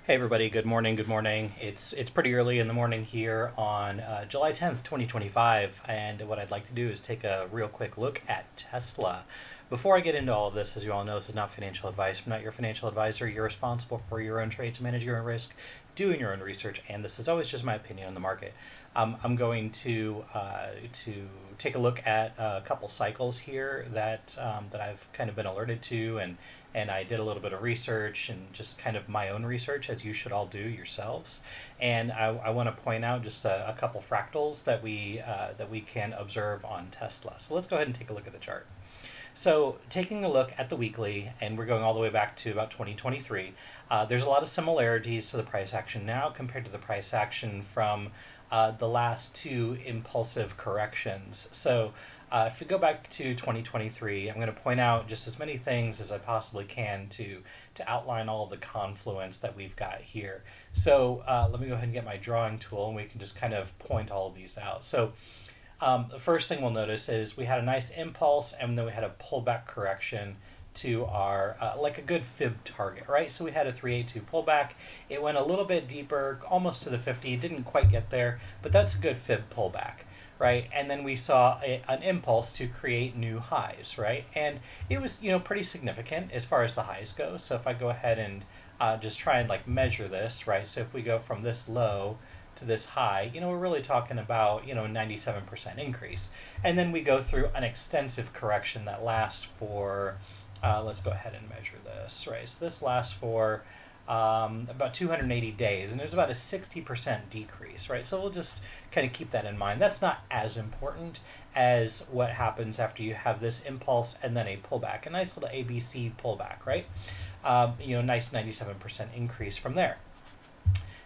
Hey everybody, good morning, good morning. It's pretty early in the morning here on July 10th, 2025, and what I'd like to do is take a real quick look at Tesla. Before I get into all of this, as you all know, this is not financial advice. I'm not your financial advisor. You're responsible for your own trades, managing your own risk, doing your own research, and this is always just my opinion on the market. I'm going to take a look at a couple cycles here that I've kind of been alerted to, and I did a little bit of research and just kind of my own research, as you should all do yourselves. And I want to point out just a couple fractals that we can observe on Tesla. So let's go ahead and take a look at the chart. So taking a look at the weekly, and we're going all the way back to about 2023, there's a lot of similarities to the price action now compared to the price action from the last two impulsive corrections. So if we go back to 2023, I'm going to point out just as many things as I possibly can to outline all of the confluence that we've got here. So let me go ahead and get my drawing tool, and we can just kind of point all of these out. So the first thing we'll notice is we had a nice impulse, and then we had a pullback correction to our like a good fib target, right? So we had a 382 pullback. It went a little bit deeper, almost to the 50. It didn't quite get there, but that's a good fib pullback, right? And then we saw an impulse to create new highs, right? And it was, pretty significant as far as the highs go. So if I go ahead and just try and like measure this, right? So if we go from this low to this high, we're really talking about, 97% increase. And then we go through an extensive correction that lasts for, let's go ahead and measure this, right? So this lasts for about 280 days, and there's about a 60% decrease, right? So we'll just kind of keep that in mind. That's not as important as what happens after you have this impulse and then a pullback, a nice little ABC pullback, right? Nice 97% increase from there.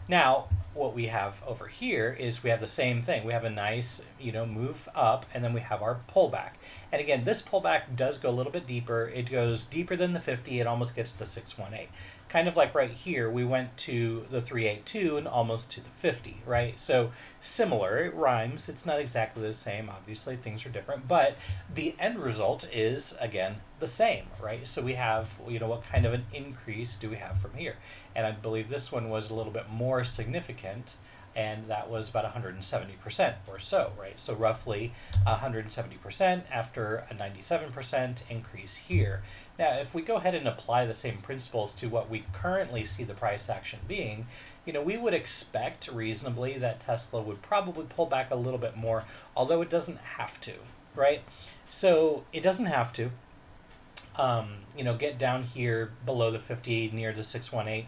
Now, what we have over here is we have the same thing. We have a nice, move up, and then we have our pullback. And again, this pullback does go a little bit deeper. It goes deeper than the 50. It almost gets to the 618. Kind of like right here, we went to the 382 and almost to the 50, right? So similar, it rhymes. It's not exactly the same. Obviously, things are different, but the end result is, again, the same, right? So we have, what kind of an increase do we have from here? And I believe this one was a little bit more significant, and that was about 170% or so, right? So roughly 170% after a 97% increase here. Now, if we go ahead and apply the same principles to what we currently see the price action being, we would expect reasonably that Tesla would probably pull back a little bit more, although it doesn't have to, right? So it doesn't have to. Get down here below the 50, near the 618.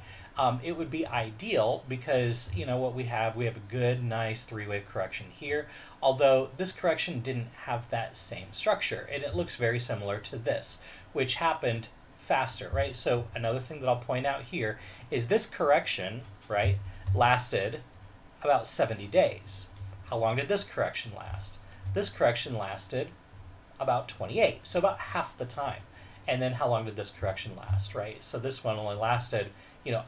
It would be ideal because, what we have a good, nice three-wave correction here, although this correction didn't have that same structure, and it looks very similar to this, which happened faster, right? So another thing that I'll point out here is this correction, right, lasted about 70 days. How long did this correction last? This correction lasted about 28, so about half the time. And then how long did this correction last, right? So this one only lasted,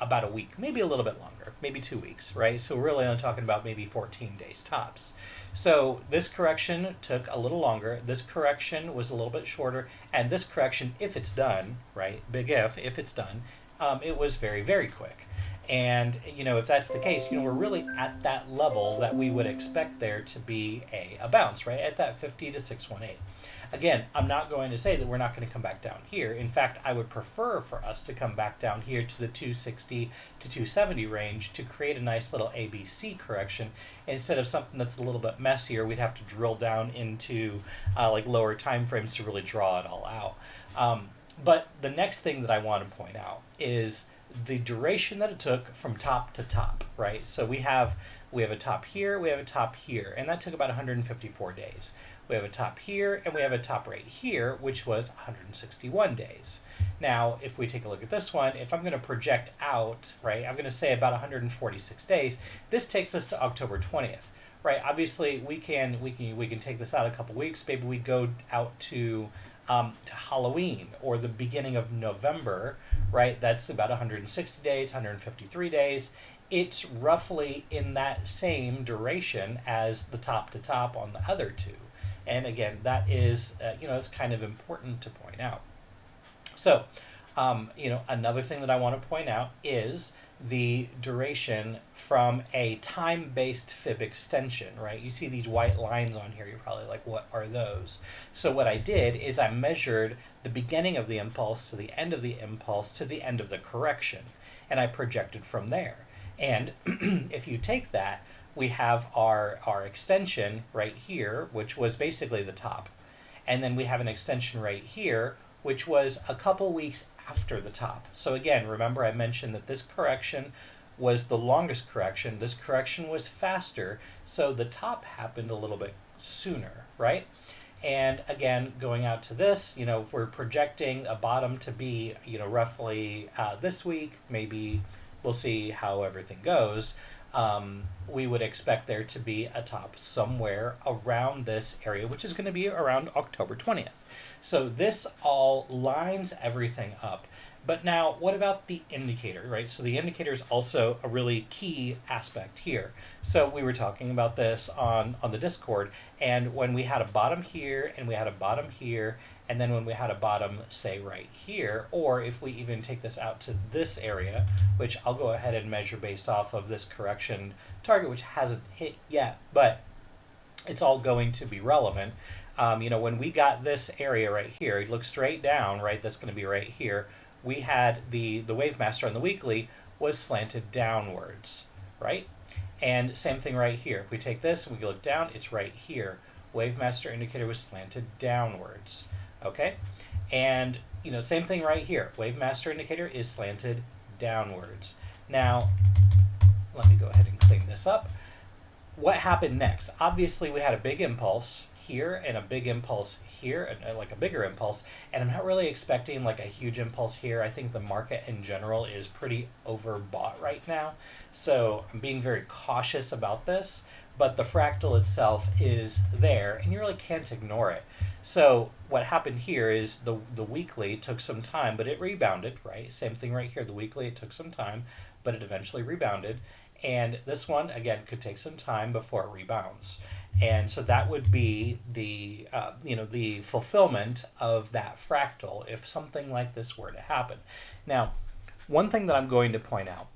about a week, maybe a little bit longer, maybe 2 weeks, right? So we're really only talking about maybe 14 days tops. So this correction took a little longer. This correction was a little bit shorter. And this correction, if it's done, right, big if it's done, it was very, very quick. And, if that's the case, we're really at that level that we would expect there to be a bounce, right, at that 50 to 618. Again, I'm not going to say that we're not going to come back down here. In fact, I would prefer for us to come back down here to the 260 to 270 range to create a nice little ABC correction instead of something that's a little bit messier. We'd have to drill down into like lower time frames to really draw it all out. But the next thing that I want to point out is the duration that it took from top to top, right? So we have a top here, we have a top here, and that took about 154 days. We have a top here, and we have a top right here, which was 161 days. Now, if we take a look at this one, if I'm going to project out, right, I'm going to say about 146 days. This takes us to October 20th, right? Obviously, we can take this out a couple weeks. Maybe we go out to Halloween or the beginning of November, right? That's about 160 days, 153 days. It's roughly in that same duration as the top to top on the other two. And again, that is, it's kind of important to point out. So, another thing that I want to point out is the duration from a time-based fib extension, right? You see these white lines on here. You're probably like, what are those? So what I did is I measured the beginning of the impulse to the end of the impulse to the end of the correction, and I projected from there. And if you take that, we have our extension right here, which was basically the top. And then we have an extension right here, which was a couple weeks after the top. So again, remember I mentioned that this correction was the longest correction. This correction was faster, so the top happened a little bit sooner, right? And again, going out to this, if we're projecting a bottom to be, roughly this week, maybe we'll see how everything goes. We would expect there to be a top somewhere around this area, which is going to be around October 20th. So this all lines everything up. But now, what about the indicator, right? So the indicator is also a really key aspect here. So we were talking about this on the Discord, and when we had a bottom here, and we had a bottom here, and then when we had a bottom, say, right here, or if we even take this out to this area, which I'll go ahead and measure based off of this correction target, which hasn't hit yet, but it's all going to be relevant. When we got this area right here, you look straight down, right, that's going to be right here, we had the wave master on the weekly was slanted downwards, right? And same thing right here. If we take this and we look down, it's right here. Wave master indicator was slanted downwards. Okay, and same thing right here. Wave master indicator is slanted downwards. Now, let me go ahead and clean this up. What happened next? Obviously, we had a big impulse here and a big impulse here, and like a bigger impulse, and I'm not really expecting like a huge impulse here. I think the market in general is pretty overbought right now, so I'm being very cautious about this, but the fractal itself is there, and you really can't ignore it. So what happened here is the weekly took some time, but it rebounded, right? Same thing right here. The weekly, it took some time, but it eventually rebounded. And this one, again, could take some time before it rebounds. And so that would be the, the fulfillment of that fractal if something like this were to happen. Now, one thing that I'm going to point out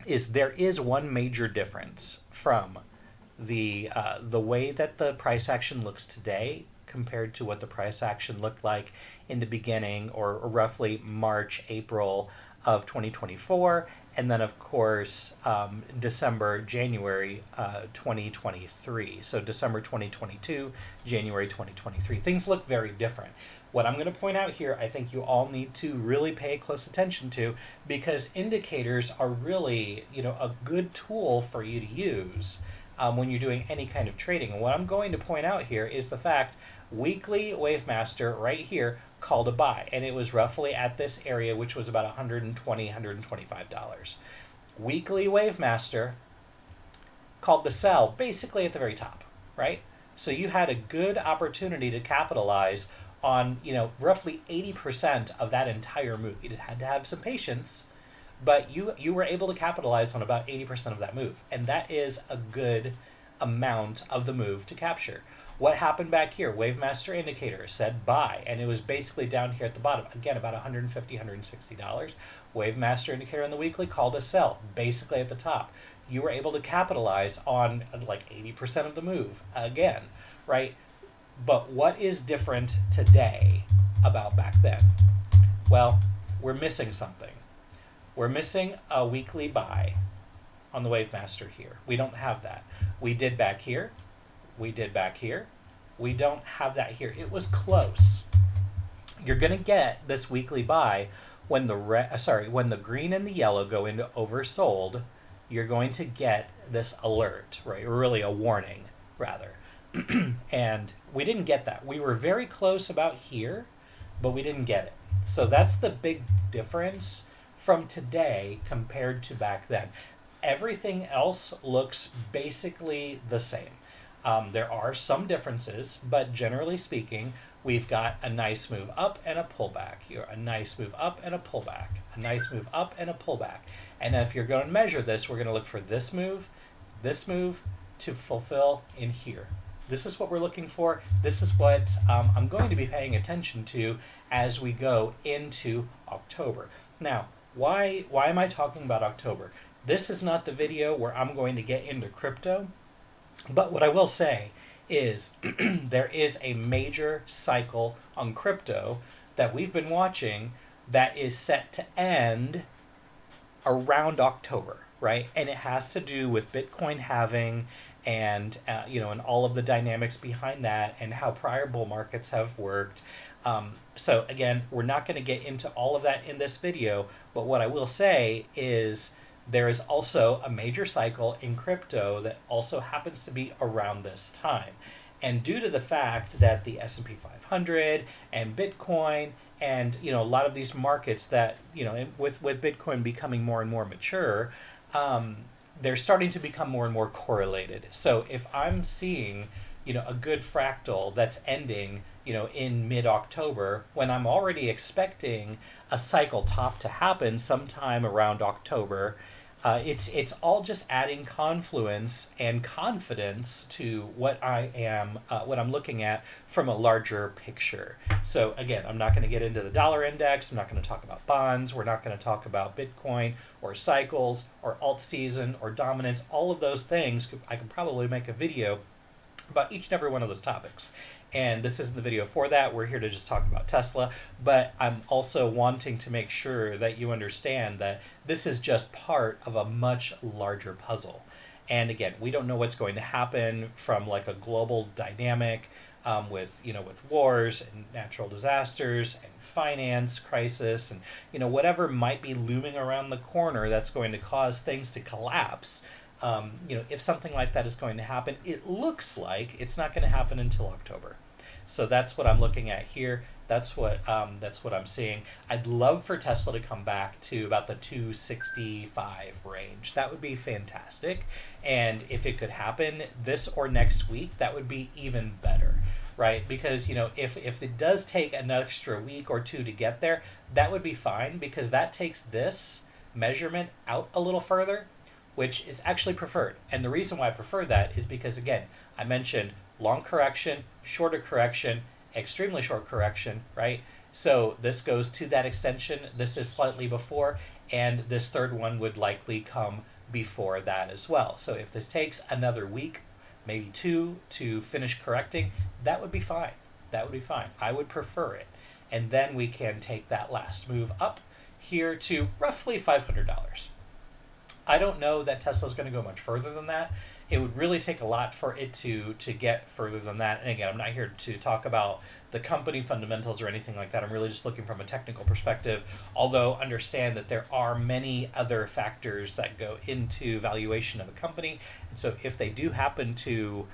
is there is one major difference from the way that the price action looks today compared to what the price action looked like in the beginning or roughly March, April of 2024, and then of course December, January 2023. So December 2022, January 2023. Things look very different. What I'm going to point out here, I think you all need to really pay close attention to, because indicators are really, a good tool for you to use when you're doing any kind of trading. And what I'm going to point out here is the fact weekly wave master right here called a buy, and it was roughly at this area, which was about $120, $125. Weekly wave master called the sell basically at the very top, right? So you had a good opportunity to capitalize on, roughly 80% of that entire move. You just had to have some patience, but you were able to capitalize on about 80% of that move, and that is a good amount of the move to capture. What happened back here? Wave master indicator said buy, and it was basically down here at the bottom, again about $150, $160. Wave master indicator on the weekly called a sell, basically at the top. You were able to capitalize on like 80% of the move again, right? But what is different today about back then? Well, we're missing something. We're missing a weekly buy on the wave master here. We don't have that. We did back here. We did back here. We don't have that here. It was close. You're going to get this weekly buy when the green and the yellow go into oversold. You're going to get this alert, right? Or really a warning, rather. And we didn't get that. We were very close about here, but we didn't get it. So that's the big difference from today compared to back then. Everything else looks basically the same. There are some differences, but generally speaking, we've got a nice move up and a pullback. A nice move up and a pullback. A nice move up and a pullback. And if you're going to measure this, we're going to look for this move to fulfill in here. This is what we're looking for. This is what I'm going to be paying attention to as we go into October. Now, Why am I talking about October? This is not the video where I'm going to get into crypto, but what I will say is there is a major cycle on crypto that we've been watching that is set to end around October, right? And it has to do with Bitcoin halving and and all of the dynamics behind that and how prior bull markets have worked. So again, we're not going to get into all of that in this video, but what I will say is there is also a major cycle in crypto that also happens to be around this time. And due to the fact that the S&P 500 and Bitcoin and a lot of these markets that with Bitcoin becoming more and more mature, they're starting to become more and more correlated. So if I'm seeing a good fractal that's ending in mid-October, when I'm already expecting a cycle top to happen sometime around October, it's all just adding confluence and confidence to what I'm looking at from a larger picture. So again, I'm not going to get into the dollar index. I'm not going to talk about bonds. We're not going to talk about Bitcoin or cycles or alt season or dominance. All of those things, I could probably make a video about each and every one of those topics. And this isn't the video for that. We're here to just talk about Tesla. But I'm also wanting to make sure that you understand that this is just part of a much larger puzzle. And again, we don't know what's going to happen from like a global dynamic with wars and natural disasters and finance crisis and whatever might be looming around the corner that's going to cause things to collapse. If something like that is going to happen, it looks like it's not going to happen until October. So that's what I'm looking at here. That's what I'm seeing. I'd love for Tesla to come back to about the 265 range. That would be fantastic. And if it could happen this or next week, that would be even better, right? Because if it does take an extra week or two to get there, that would be fine because that takes this measurement out a little further, which is actually preferred. And the reason why I prefer that is because, again, I mentioned long correction, shorter correction, extremely short correction, right? So this goes to that extension. This is slightly before, and this third one would likely come before that as well. So if this takes another week, maybe two, to finish correcting, that would be fine. That would be fine. I would prefer it. And then we can take that last move up here to roughly $500. I don't know that Tesla's going to go much further than that. It would really take a lot for it to get further than that. And again, I'm not here to talk about the company fundamentals or anything like that. I'm really just looking from a technical perspective, although understand that there are many other factors that go into valuation of a company. And so if they do happen to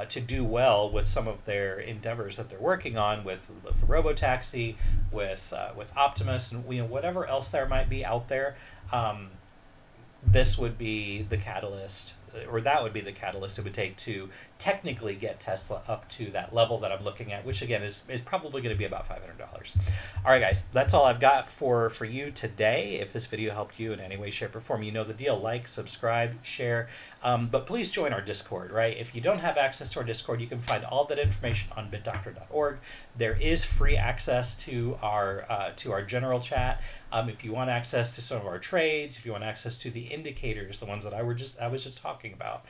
do well with some of their endeavors that they're working on with the robotaxi, with Optimus, and whatever else there might be out there, this would be the catalyst, or that would be the catalyst it would take to technically get Tesla up to that level that I'm looking at, which again is probably going to be about $500. All right, guys, that's all I've got for you today. If this video helped you in any way, shape, or form, you know the deal. Like, subscribe, share, but please join our Discord, right? If you don't have access to our Discord, you can find all that information on BitDoctor.org. There is free access to our general chat. If you want access to some of our trades, if you want access to the indicators, the ones that I was just talking about,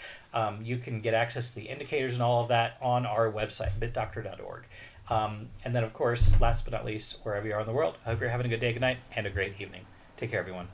you can get access to the indicators and all of that on our website, BitDoctor.org. And then, of course, last but not least, wherever you are in the world, I hope you're having a good day, good night, and a great evening. Take care, everyone.